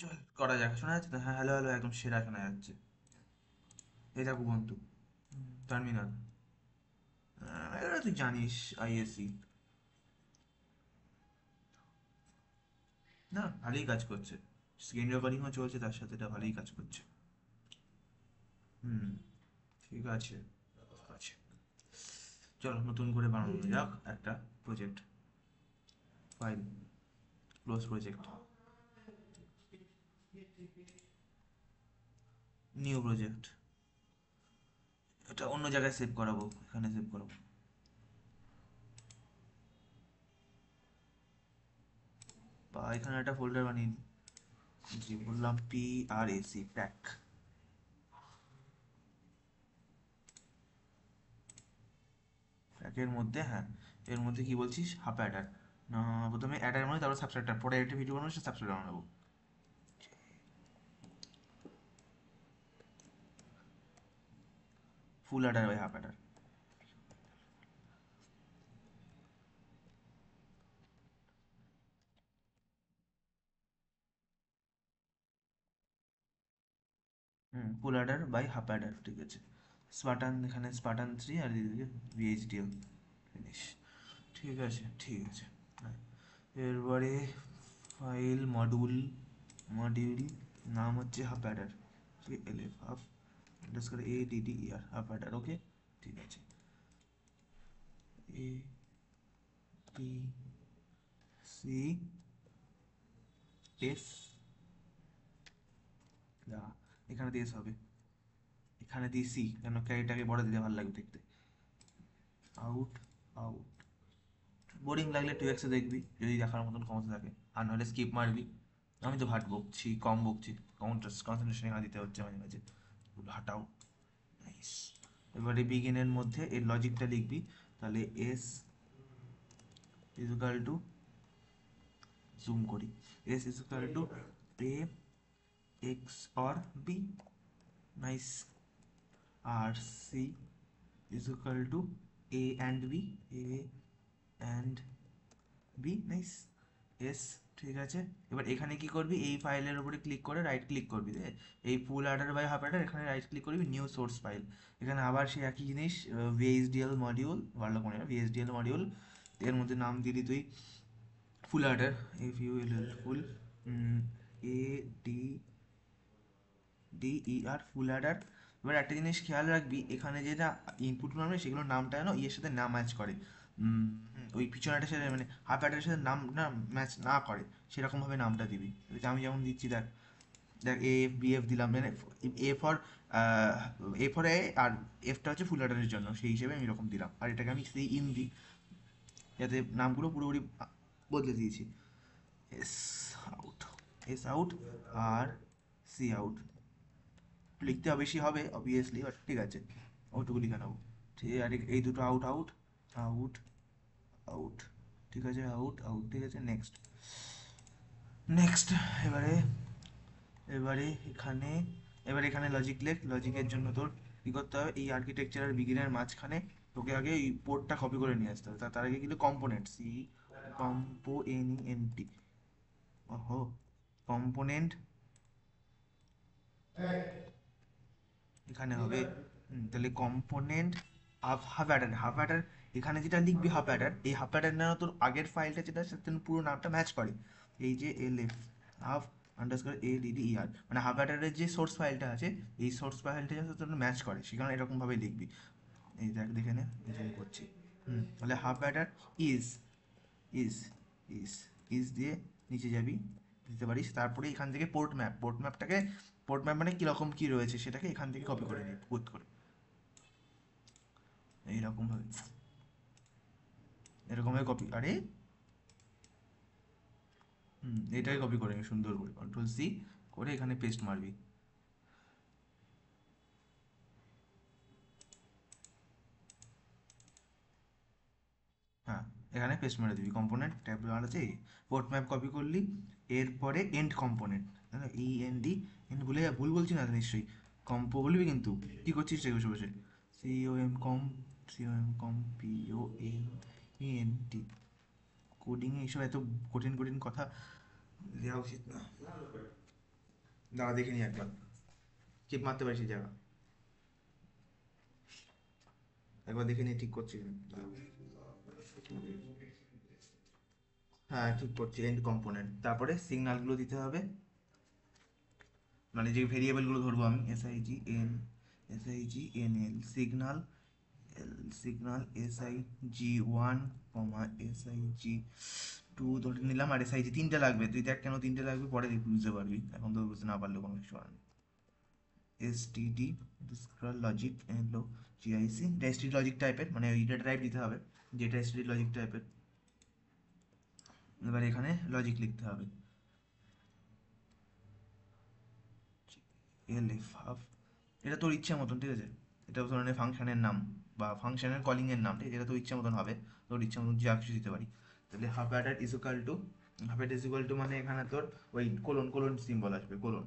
চল করা যাক, শোনা যাচ্ছে তো? হ্যাঁ, হ্যালো হ্যালো, একদম সেরা শোনা যাচ্ছে। এই দেখো বন্ধু, টার্মিনাল। এটা তুই জানিস, আইএসি। না, ভালোই কাজ করছে। স্ক্রিন রেকর্ডিংও চলছে, তার সাথে এটা ভালোই কাজ করছে। হুম, ঠিক আছে। আছে, চলো নতুন করে বানানো যাক একটা project file. Close project, new project. এটা অন্য জায়গায় সেভ করাবো, এখানে সেভ করাবো। বা এখানে একটা ফোল্ডার বানিয়ে নিই, যে বললাম PRAC প্যাক। প্যাকের মধ্যে, হ্যাঁ, এর মধ্যে কি বলছিস, হাফ অ্যাডার না? প্রথমে অ্যাডার মানে তারপর সাবস্ট্রাক্টার, পরে একটা ভিডিও বানাবো, সে সাবস্ট্রাক্টার বানাবো। Full adder by half adder. হুম, full adder by half adder, ঠিক আছে। স্পার্টান, এখানে স্পার্টান 3, আর এদিকে VHDL ফিনিশ। ঠিক আছে, ঠিক আছে। হ্যাঁ, এরপরে ফাইল মডিউল, মডিউল নাম হচ্ছে half adder. LF half underscore ADDER, half adder, okay. ঠিক আছে, ABCF, না, এখানে দিয়ে হবে, এখানে দিয়ে সি, কেন ক্যারিটাকে বড় দিলে ভালো লাগবে দেখতে। Out, out. বোরিং লাগলে 2x দেখবি, যদি দেখার মতন ক্ষমতা থাকে, আর নাহলে স্কিপ মারবি। আমি তো ভাট বকছি, কম বকছি, কনসেন্ট্রেশন এখানে দিতে হচ্ছে মাঝে মাঝে, ওগুলো হাটাও। নাইস। এবারে বিগিনের মধ্যে এর লজিকটা লিখবি, তাহলে এস ইজুকাল টু, জুম করি, S equal to A XOR B, nice. আর C equal to A and B, A and B, nice. S, ঠিক আছে। এবার এখানে কি করবি, এই ফাইলের উপরে ক্লিক করে রাইট ক্লিক করবি, এই full adder by half adder, এখানে রাইট ক্লিক করবি, নিউ সোর্স ফাইল। এখানে আবার সেই একই জিনিস, VHDL মডিউল, ভালো করে VHDL মডিউল, এর মধ্যে নাম দিলি তুই ফুল অ্যাডার, FULL ফুল, ADDER, ফুল অ্যাডার। এবার একটা জিনিস খেয়াল রাখবি, এখানে যেটা ইনপুট নামে সেগুলোর নামটা যেন ইয়ের সাথে না ম্যাচ করে। ওই পিছনেটার সাথে, মানে হাফ অ্যাডারের সাথে নাম না ম্যাচ না করে, সেরকমভাবে নামটা দিবি। আমি যেমন দিচ্ছি দেখ, দেখ AFBF দিলাম, মানে A for A for a, আর এফটা হচ্ছে ফুল অ্যাডারের জন্য, সেই হিসেবে আমি এরকম দিলাম। আর এটাকে আমি সেই ইন দিই, যাতে নামগুলো পুরোপুরি বদলে দিয়েছি। এস আউট, এস আউট, আর সি আউট। লিখতে বেশি হবে অবভিয়াসলি, বাট ঠিক আছে, ওইটুকু লিখে নেবো। ঠিক আছে, আর এই দুটো আউট, আউট, আউট, আউট, ঠিক আছে, আউট আউট, ঠিক আছে। Next, next. এবারে, এবারে এখানে, এবারে এখানে লজিক লেখ। লজিকের জন্য তোর কী করতে হবে, এই আর্কিটেকচার আর বিগিনের মাঝখানে তোকে আগে এই পোর্টটা কপি করে নিয়ে আসতে হবে। তার আগে কিন্তু কম্পোনেন্ট, COMPONENT, ওহো, কম্পোনেন্ট এখানে হবে। তাহলে component half, half Eder, half adder, এখানে যেটা লিখবি হাফ অ্যাডার, এই হাফ অ্যাডার না তোর আগের ফাইলটা যেটা, সাথে পুরো নামটা ম্যাচ করে। এই যে LF হাফ আন্ডারস্কোর ADDER, মানে হাফ অ্যাডারের যে সোর্স ফাইলটা আছে, এই সোর্স ফাইলটার সাথে তোর ম্যাচ করে, সেখানে এরকমভাবে লিখবি। এই দেখ, দেখে নে, জুম করছি। তাহলে half adder is, is, is, is দিয়ে নিচে যাবি, দিতে পারিস। তারপরে এখান থেকে পোর্ট ম্যাপ, পোর্ট ম্যাপটাকে, পোর্ট ম্যাপ মানে কীরকম কী রয়েছে সেটাকে এখান থেকে কপি করে নিই, পুট করে এইরকমভাবে, এরকমভাবে কপি, আরে এটাকে কপি করে নিই সুন্দর করে, Ctrl+C করে এখানে পেস্ট মারবি। হ্যাঁ, এখানে পেস্ট মেরে দিবি, কম্পোনেন্ট ট্যাব আছে, পোর্ট ম্যাপ কপি করলি। এরপরে এন্ড কম্পোনেন্ট, END, এন্ড ভুলে ভুল বলছি না তো নিশ্চয়ই, কম্পো বলবি কিন্তু, কি করছিস রে বসে বসে, COM, COMPONENT, কোডিং এইসব এত কঠিন কঠিন কথা দেওয়া উচিত না। দাঁড়া দেখে নি একবার, চেপ মারতে পারি সেই জায়গা, একবার দেখে নিয়ে ঠিক করছি কিনা। হ্যাঁ ঠিক করছি, এন্ড কম্পোনেন্ট, তারপরে সিগন্যালগুলো দিতে হবে, মানে যে ভেরিয়েবলগুলো ধরবো আমি, SIGN, signal, signal SIG1, SIG2 ধরে নিলাম, আর SIG তিনটে লাগবে, তুই দেখ কেন তিনটে লাগবে, পরে দেখবি বুঝতে পারবি, এখন তো বুঝতে না পারলেও কোনো কিছু আর নেই। STD ডিসক্রাল লজিক এলো, GIC, এটা STD লজিক টাইপের, মানে ওই ডেটা টাইপ দিতে হবে যেটা STD লজিক টাইপের। এবার এখানে লজিক লিখতে হবে, LF হাফ, এটা তোর ইচ্ছা মতন, ঠিক আছে, এটা ধরনের ফাংশনের নাম বা ফাংশনের কলিং এর নাম, ঠিক আছে, এটা তোর ইচ্ছা মতন হবে, তোর ইচ্ছা মতন যা কিছু দিতে পারি। তাহলে half adder is equal to, half adder is equal to মানে এখানে তোর ওই কোলন কোলন সিম্বল আসবে, কোলন।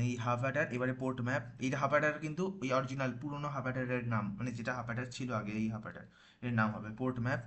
এই হাফ অ্যাডার, এবারে পোর্ট ম্যাপ, এই হাফ অ্যাডার কিন্তু ওই অরিজিনাল পুরোনো হাফ অ্যাডারের নাম, মানে যেটা হাফ অ্যাডার ছিল আগে, এই হাফ অ্যাডার এর নাম হবে port map,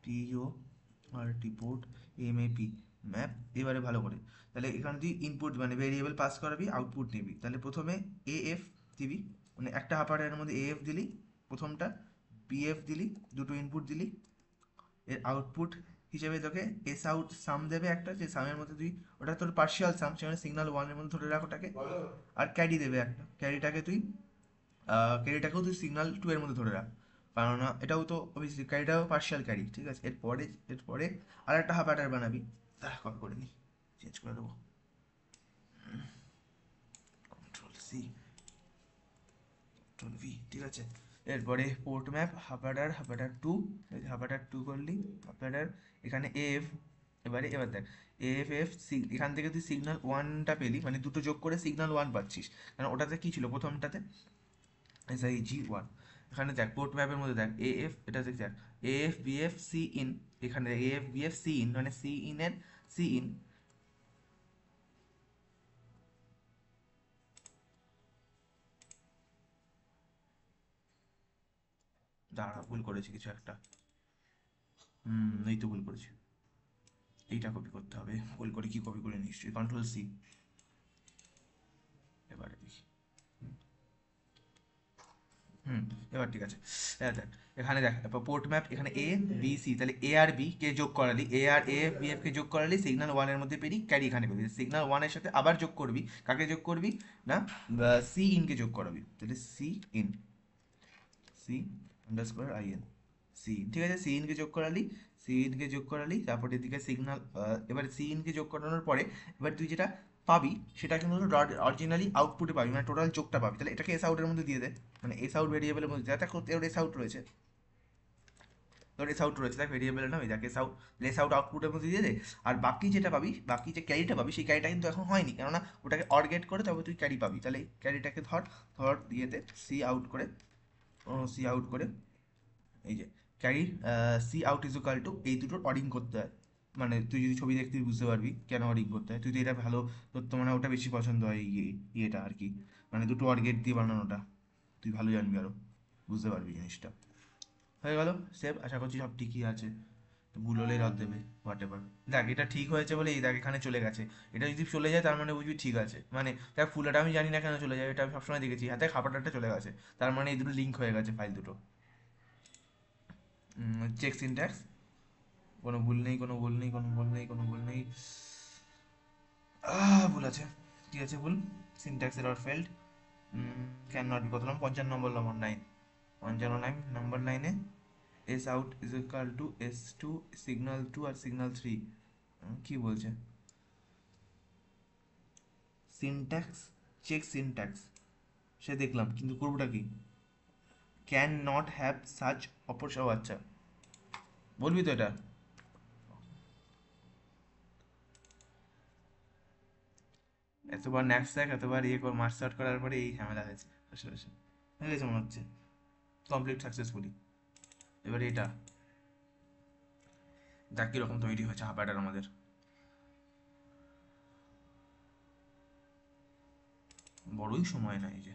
PORT port, MAP map. এবারে ভালো করে, তাহলে এখানে তুই ইনপুট মানে ভেরিয়েবল পাস করাবি, আউটপুট নিবি, তাহলে প্রথমে AF দিবি, মানে একটা হাফ অ্যাডারের মধ্যে AF দিলি প্রথমটা, BF দিলি, দুটো ইনপুট দিলি, এর আউটপুট হিসেবে তোকে এস আউট সাম দেবে একটা, যে সামের মধ্যে তুই, ওটা তোর পার্শিয়াল সাম, সেখানে সিগন্যাল ওয়ানের মধ্যে ধরে রাখ ওটাকে, আর ক্যারি দেবে একটা, ক্যারিটাকে তুই ক্যারিটাকেও তুই সিগন্যাল টু এর মধ্যে ধরে রাখ, কারণ এটাও তো অবভিয়াসলি ক্যারিটাও পার্শিয়াল ক্যারি, ঠিক আছে। এরপরে আর একটা হাফ অ্যাডার বানাবি, কপি করে নি, চেঞ্জ করে দেবো, Ctrl+C, Ctrl+V, ঠিক আছে। এরপরে port map half Eder 2, half Eder 2 করলি, হাফ অ্যাডার এখানে AF, এবার দেখ AFF, এখান থেকে তুই সিগন্যাল ওয়ানটা পেলি, মানে দুটো যোগ করে সিগন্যাল ওয়ান পাচ্ছিস, কারণ ওটাতে কি ছিল প্রথমটাতে, SIG1। এখানে দেখ পোর্ট ম্যাপের মধ্যে দেখ AF, এটা দেখ AF BF C in, এখানে AF BF C in মানে C in এর C in, দাঁড়া ভুল করেছি কিছু একটা, এই তো ভুল করেছি, এইটা কপি করতে হবে, ভুল করে কি কপি করে নিশ্চয়ই, Ctrl+C, এবারে দেখি, হুম, এবার ঠিক আছে। এবার দেখ এখানে দেখ পোর্ট ম্যাপ, এখানে A B C, তাহলে A আর B কে যোগ করালি, A আর AF BF কে যোগ করালি, সিগন্যাল ওয়ানের মধ্যে পেরি, ক্যারি এখানে পেলি, সিগন্যাল ওয়ানের সাথে আবার যোগ করবি, কাকে যোগ করবি না, C in কে যোগ করাবি, তাহলে C_in, ঠিক আছে, C in কে যোগ করালি, তারপরে এদিকে সিগন্যাল, এবার C in কে যোগ করানোর পরে এবার তুই যেটা পাবি সেটা কিন্তু অরিজিনালি আউটপুটে পাবি, মানে টোটাল যোগটা পাবি, তাহলে এটাকে এস আউটের মধ্যে দিয়ে দে, মানে এস আউট ভেরিয়েবলের মধ্যে, যেটা তোর এস আউট রয়েছে, তোর এস আউট রয়েছে দেখ ভেরিয়েবলের নাম, এই দেখ এস আউট আউটপুটের মধ্যে দিয়ে দে। আর বাকি যেটা পাবি, বাকি যে ক্যারিটা পাবি, সেই ক্যারিটা কিন্তু এখন হয়নি, কেননা ওটাকে অর গেট করে তবে তুই ক্যারি পাবি, তাহলে এই ক্যারিটাকে ধর দিয়েতে সি আউট করে এই যে ক্যারি, C out এই দুটোর অডিং করতে হয়, মানে তুই যদি ছবি দেখতে বুঝতে পারবি কেন অডিং করতে হয়, তুই তো এটা ভালো, তোর তো মানে ওটা বেশি পছন্দ হয়, ইয়েটা আর কি, মানে দুটো অর গেট দিয়ে বানানোটা, তুই ভালো জানবি আরো, বুঝতে পারবি জিনিসটা। হয়ে গেল সেভ, আশা করছি সব ঠিকই আছে, তো ভুল হলেই রদ দেবে, হোয়াট এভার। দেখ এটা ঠিক হয়েছে বলে এই দেখ এখানে চলে গেছে, এটা যদি চলে যায় তার মানে বুঝবি ঠিক আছে, মানে দেখ ফুলটা আমি জানি না কেন চলে যায়, এটা আমি সবসময় দেখেছি, হাতে খাবারটা চলে গেছে, তার মানে এই দুটো লিঙ্ক হয়ে গেছে ফাইল দুটো। চেক সিনট্যাক্স, কোনো ভুল নেই, ভুল আছে, কি আছে ভুল, syntax error failed, can not be, কত নাম 55 নম্বর লাইন, 55 নম্বর লাইনে S out is equal to S2, signal 2 আর সিগন্যাল 3, কি বলছে, সিনট্যাক্স, চেক সিনট্যাক্স, সে দেখলাম কিন্তু করবোটা কি, ক্যান নট হ্যাভ সাচ অপরসব, আচ্ছা বলবি তো এটা, এতবার ন্যাপস্যাক, এতবার ইয়ে কর মার্চ আউট করার পরে এই ঝামেলা হয়েছে, বসে হয়ে গেছে মনে হচ্ছে, কমপ্লিট সাকসেসফুলি। এবারে এটা দেখ কিরকম তৈরি হয়েছে হাফ অ্যাডার আমাদের, বড়ই সময় নাই যে,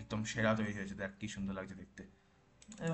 একদম সেরা তৈরি হয়েছে, দেখ কি সুন্দর লাগছে দেখতে,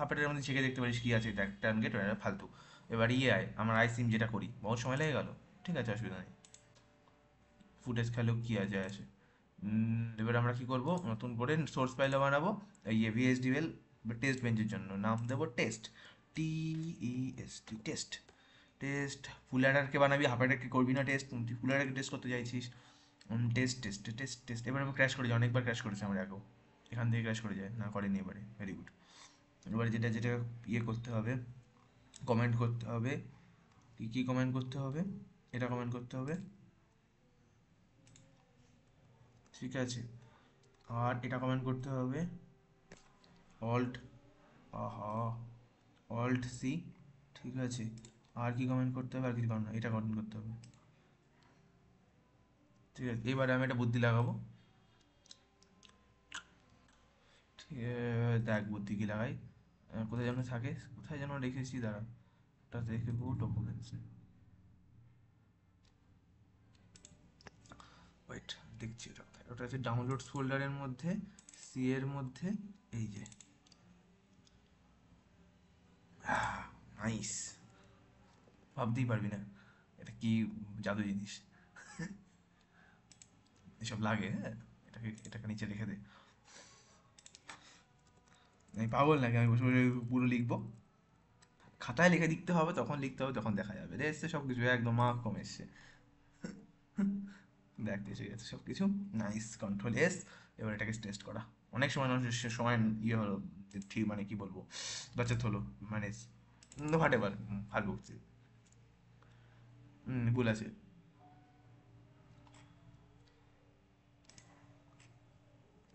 হাফেটের মধ্যে চেকে দেখতে পারিস কী আছে, দেখ টার্গেট ফালতু। এবার আয় আমার আই সিম যেটা করি বহুত সময় লেগে গেল, ঠিক আছে অসুবিধা নেই, ফুটেজ খেলেও কী আছে আসে। এবার আমরা কি করব, নতুন করে সোর্স ফাইলও বানাবো এই ভিএসডিএল টেস্ট বেঞ্চের জন্য, নাম দেবো test, TEST test. Test full অ্যাডারকে বানাবি, হাফ অ্যাডারকে করবি না টেস্ট, তুই ফুল অ্যাডারকে টেস্ট করতে চাইছিস। Test test test test. এবার আমি ক্র্যাশ করে যাই, অনেকবার ক্র্যাশ করেছে আমার আগেও, এখান থেকে ক্র্যাশ করে যায় না, করেনি এবারে, ভেরি গুড। এবারে যেটা যেটা ইয়ে করতে হবে, কমেন্ট করতে হবে, কী কী কমেন্ট করতে হবে, এটা কমেন্ট করতে হবে, ঠিক আছে। আর এটা কমেন্ট করতে হবে, অল্ট, আহা, অল্ট সি, ঠিক আছে। আর কি কমেন্ট করতে হবে, আর কিছু কারণ না, এটা কমেন্ট করতে হবে, ঠিক আছে। এবারে আমি একটা বুদ্ধি লাগাবো, ঠিক দেখ বুদ্ধি কি লাগাই, কোথায় যেন থাকে, কোথায় যেন রেখেছি, দাঁড়া ওটা দেখবো ডকুমেন্টস, ওয়েট দেখছি ওটা কোথায়, ওটা আছে ডাউনলোডস ফোল্ডারের মধ্যে, সি এর মধ্যে, এই যে, নাইস, ভাবতেই পারবি না এটা কি জাদু জিনিস, এসব লাগে, হ্যাঁ এটাকে এটাকে নিচে রেখে দে। আমি পাগল নাকি, আমি বসে বসে পুরো লিখবো, খাতায় লিখে লিখতে হবে, তখন লিখতে হবে, তখন দেখা যাবে রে, এসছে সব কিছু একদম কম এসছে, দেখ এসে গেছে সব কিছু, নাইস, কন্ট্রোল S। এবার এটাকে টেস্ট করা, অনেক সময় সময় ইয়ে হলো, ঠিক মানে কি বলবো, বাচ্চাত হলো, মানে হোয়াট এভার, আর বকছি, ভুল আছে,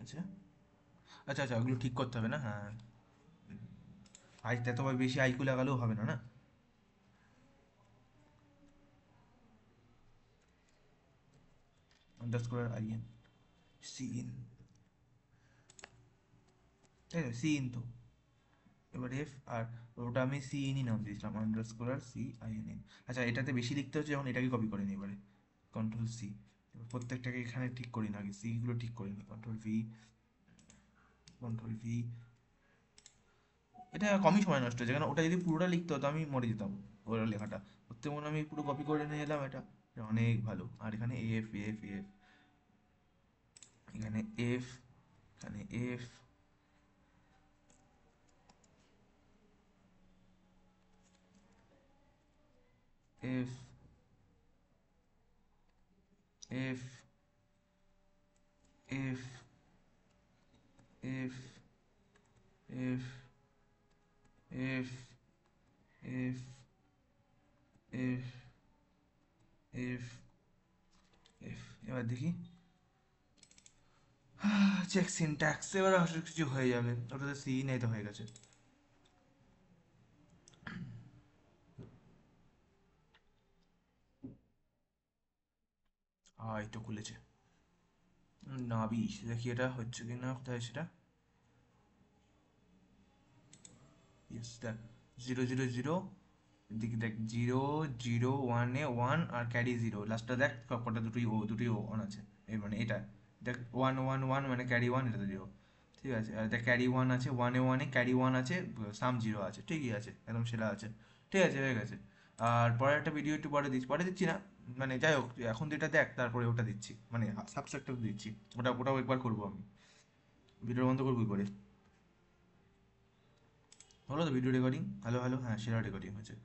আচ্ছা আচ্ছা আচ্ছা, ওগুলো ঠিক করতে হবে না, হ্যাঁ, এত বেশি আইকু লাগালেও হবে না, না, আন্ডারস্কোর IN, সিইন, তাই তো সিইন তো, এবার আর ওটা আমি সিইনই নাম দিয়েছিলাম, আন্ডারস্কোর CINN। আচ্ছা এটাতে বেশি লিখতে হচ্ছে, যখন এটাকে কপি করে নিই এবারে, কন্ট্রোল C, এবার প্রত্যেকটাকে এখানে ঠিক করি না, আগে সিগুলো ঠিক করে নিই, কন্ট্রোল V। এটা কমই সময় নষ্ট হচ্ছে, কারণ ওটা যদি পুরোটা লিখতে হতো আমি মরে যেতাম, ওরা লেখাটা করতে, মনে আমি পুরো কপি করে নিয়ে এলাম, এটা অনেক ভালো। আর এখানে এফ, এখানে এফ, এখানে F, F, F, F, F, F, F, F, F, F, F. এবার দেখি, চেক সিনট্যাক্স, এবার আসলে কিছু হয়ে যাবে, ওটাতে সি নেই তো হয়ে গেছে। এই তো খুলেছে, নাবি, দেখি এটা হচ্ছে কি না, কোথায় সেটা, ইয়েস দেখ, 0 0 0, দিকে দেখ, 0 0 1 এ 1 আর ক্যারি 0, লাস্টটা দেখ কটা, দুটোই অন আছে, এই মানে এটা দেখ, 1 1 1 মানে ক্যারি 1, এটা তো 0, ঠিক আছে। আর দেখ ক্যারি 1 আছে, 1 এ ক্যারি 1 আছে, সাম 0 আছে, ঠিকই আছে, একদম সেরা আছে, ঠিক আছে হয়ে গেছে। আর পরের একটা ভিডিও একটু পরে দিচ্ছি না, মানে যাই হোক এখন তো এটা দেখ, তারপরে ওটা দিচ্ছি, মানে সাবস্ট্রাক্টর দিচ্ছি, ওটাও একবার করবো আমি, ভিডিও বন্ধ করবো কি করে, হলো তো ভিডিও রেকর্ডিং, হ্যালো হ্যালো, হ্যাঁ সেরা রেকর্ডিং হয়েছে।